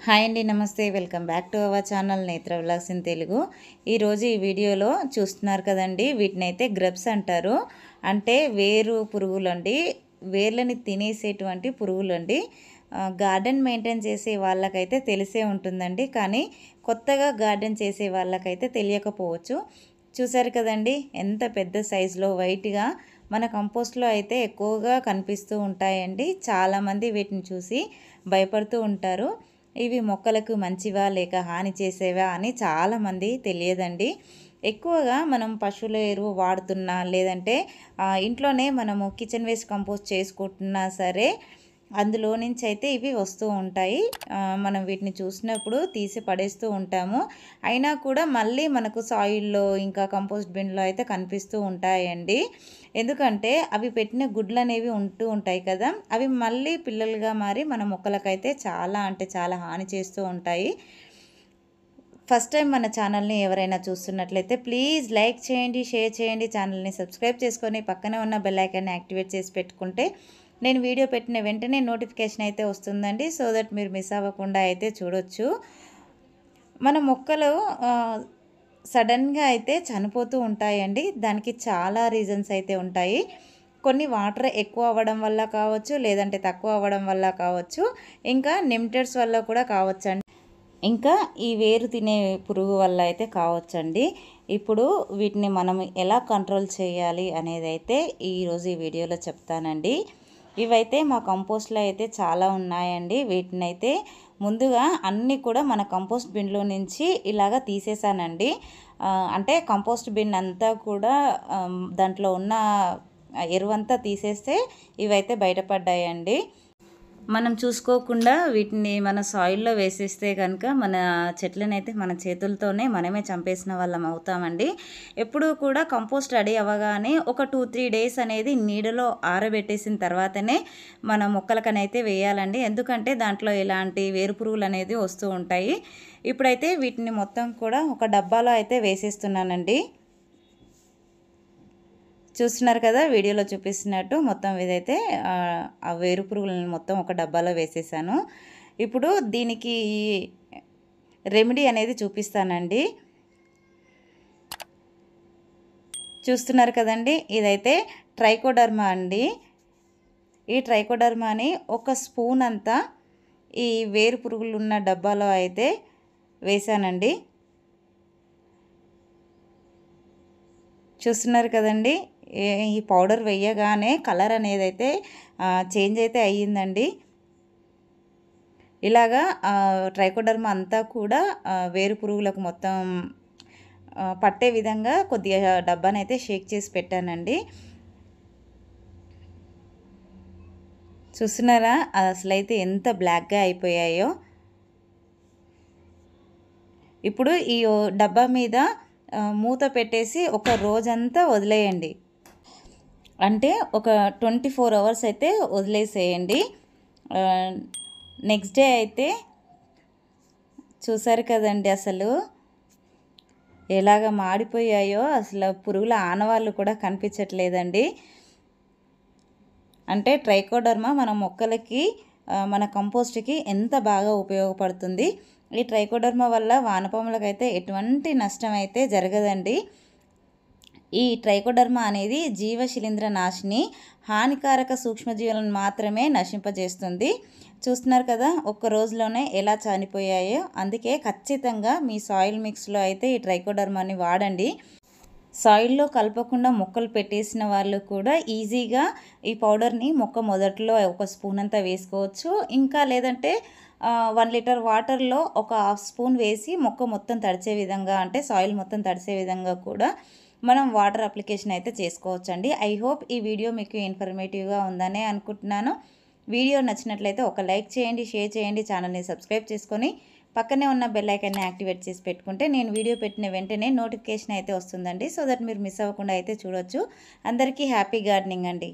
Hi అండి, నమస్తే. Welcome back to our channel నేత్ర వ్లాగ్స్ ఇన్ తెలుగు. ఈరోజు ఈ వీడియోలో చూస్తున్నారు కదండి, వీటినైతే గ్రబ్స్ అంటారు. అంటే వేరు పురుగులు అండి, వేర్లని తినేసేటువంటి పురుగులు అండి. గార్డెన్ మెయింటైన్ చేసే వాళ్ళకైతే తెలిసే ఉంటుందండి, కానీ కొత్తగా గార్డెన్ చేసే వాళ్ళకైతే తెలియకపోవచ్చు. చూసారు కదండి, ఎంత పెద్ద సైజులో వైట్గా మన కంపోస్ట్లో అయితే ఎక్కువగా కనిపిస్తూ ఉంటాయండి. చాలామంది వీటిని చూసి భయపడుతూ ఉంటారు. ఇవి మొక్కలకు మంచివా లేక హాని చేసేవా అని చాలామంది తెలియదండి. ఎక్కువగా మనం పశువుల ఎరువు వాడుతున్నా, లేదంటే ఇంట్లోనే మనము కిచెన్ వేస్ట్ కంపోస్ట్ చేసుకుంటున్నా సరే, అందులో నుంచి అయితే ఇవి వస్తూ ఉంటాయి. మనం వీటిని చూసినప్పుడు తీసి పడేస్తూ ఉంటాము. అయినా కూడా మళ్ళీ మనకు సాయిల్లో ఇంకా కంపోస్ట్ బిన్లో అయితే కనిపిస్తూ ఉంటాయండి. ఎందుకంటే అవి పెట్టిన గుడ్లు అనేవి ఉంటూ ఉంటాయి కదా, అవి మళ్ళీ పిల్లలుగా మారి మన మొక్కలకైతే చాలా అంటే చాలా హాని చేస్తూ ఉంటాయి. ఫస్ట్ టైం మన ఛానల్ని ఎవరైనా చూస్తున్నట్లయితే ప్లీజ్ లైక్ చేయండి, షేర్ చేయండి, ఛానల్ని సబ్స్క్రైబ్ చేసుకొని పక్కనే ఉన్న బెల్ ఐకాన్ని యాక్టివేట్ చేసి పెట్టుకుంటే నేను వీడియో పెట్టిన వెంటనే నోటిఫికేషన్ అయితే వస్తుందండి. సో దట్ మీరు మిస్ అవ్వకుండా అయితే చూడొచ్చు. మన మొక్కలు సడన్గా అయితే చనిపోతూ ఉంటాయండి. దానికి చాలా రీజన్స్ అయితే ఉంటాయి. కొన్ని వాటర్ ఎక్కువ అవ్వడం వల్ల కావచ్చు, లేదంటే తక్కువ అవ్వడం వల్ల కావచ్చు, ఇంకా నిమ్టెడ్స్ వల్ల కూడా కావచ్చండి, ఇంకా ఈ వేరు తినే పురుగు వల్ల అయితే కావచ్చండి. ఇప్పుడు వీటిని మనం ఎలా కంట్రోల్ చేయాలి అనేది అయితే ఈరోజు ఈ వీడియోలో చెప్తానండి. ఇవైతే మా కంపోస్ట్లో అయితే చాలా ఉన్నాయండి. వీటినైతే ముందుగా అన్నీ కూడా మన కంపోస్ట్ బిన్లో నుంచి ఇలాగా తీసేసానండి. అంటే కంపోస్ట్ బిన్ అంతా కూడా దాంట్లో ఉన్న ఎరువంతా తీసేస్తే ఇవైతే బయటపడ్డాయండి. మనం చూసుకోకుండా వీటిని మన సాయిల్లో వేసేస్తే కనుక మన చెట్లనైతే మన చేతులతోనే మనమే చంపేసిన వాళ్ళం అవుతామండి. ఎప్పుడూ కూడా కంపోస్ట్ రెడీ అవ్వగానే ఒక 2-3 డేస్ అనేది నీడలో ఆరబెట్టేసిన తర్వాతనే మన మొక్కలకనైతే వేయాలండి. ఎందుకంటే దాంట్లో ఇలాంటి వేరు పురుగులు అనేది వస్తూ ఉంటాయి. ఇప్పుడైతే వీటిని మొత్తం కూడా ఒక డబ్బాలో అయితే వేసేస్తున్నానండి. చూస్తున్నారు కదా, వీడియోలో చూపిస్తున్నట్టు మొత్తం ఇదైతే ఆ వేరు పురుగులను మొత్తం ఒక డబ్బాలో వేసేసాను. ఇప్పుడు దీనికి రెమెడీ అనేది చూపిస్తానండి. చూస్తున్నారు కదండి, ఇదైతే ట్రైకోడర్మా అండి. ఈ ట్రైకోడర్మాని ఒక స్పూన్ అంతా ఈ వేరు పురుగులు ఉన్న డబ్బాలో అయితే వేసానండి. చూస్తున్నారు కదండి, ఈ పౌడర్ వేయగానే కలర్ అనేది అయితే చేంజ్ అయితే అయ్యిందండి. ఇలాగా ట్రైకోడర్మా అంతా కూడా వేరు పురుగులకు మొత్తం పట్టే విధంగా కొద్దిగా డబ్బానైతే షేక్ చేసి పెట్టానండి. చూస్తున్నారా, అసలైతే ఎంత బ్లాక్గా అయిపోయాయో. ఇప్పుడు ఈ డబ్బా మీద మూత పెట్టేసి ఒక రోజంతా వదిలేయండి. అంటే ఒక 24 అవర్స్ అయితే వదిలేసేయండి. నెక్స్ట్ డే అయితే చూసారు కదండి, అసలు ఎలాగ మాడిపోయాయో. అసలు పురుగుల ఆనవాళ్ళు కూడా కనిపించట్లేదండి. అంటే ట్రైకోడర్మా మన మొక్కలకి మన కంపోస్ట్కి ఎంత బాగా ఉపయోగపడుతుంది. ఈ ట్రైకోడర్మా వల్ల వానపాములకైతే ఎటువంటి నష్టం అయితే జరగదండి. ఈ ట్రైకోడర్మా అనేది జీవశిలీంద్ర నాశిని, హానికారక సూక్ష్మజీవులను మాత్రమే నశింపజేస్తుంది. చూస్తున్నారు కదా, ఒక్క రోజులోనే ఎలా చనిపోయాయో. అందుకే ఖచ్చితంగా మీ సాయిల్ మిక్స్లో అయితే ఈ ట్రైకోడర్మాని వాడండి. సాయిల్లో కలపకుండా మొక్కలు పెట్టేసిన వాళ్ళు కూడా ఈజీగా ఈ పౌడర్ని మొక్క మొదట్లో ఒక స్పూన్ అంతా వేసుకోవచ్చు. ఇంకా లేదంటే 1 లీటర్ వాటర్లో ఒక హాఫ్ స్పూన్ వేసి మొక్క మొత్తం తడిచే విధంగా, అంటే సాయిల్ మొత్తం తడిసే విధంగా కూడా మనం వాటర్ అప్లికేషన్ అయితే చేసుకోవచ్చండి. ఐ హోప్ ఈ వీడియో మీకు ఇన్ఫర్మేటివ్గా ఉందనే అనుకుంటున్నాను. వీడియో నచ్చినట్లయితే ఒక లైక్ చేయండి, షేర్ చేయండి, ఛానల్ని సబ్స్క్రైబ్ చేసుకొని పక్కనే ఉన్న బెల్ ఐకాన్ని యాక్టివేట్ చేసి పెట్టుకుంటే నేను వీడియో పెట్టిన వెంటనే నోటిఫికేషన్ అయితే వస్తుందండి. సో దట్ మీరు మిస్ అవ్వకుండా అయితే చూడొచ్చు. అందరికీ హ్యాపీ గార్డెనింగ్ అండి.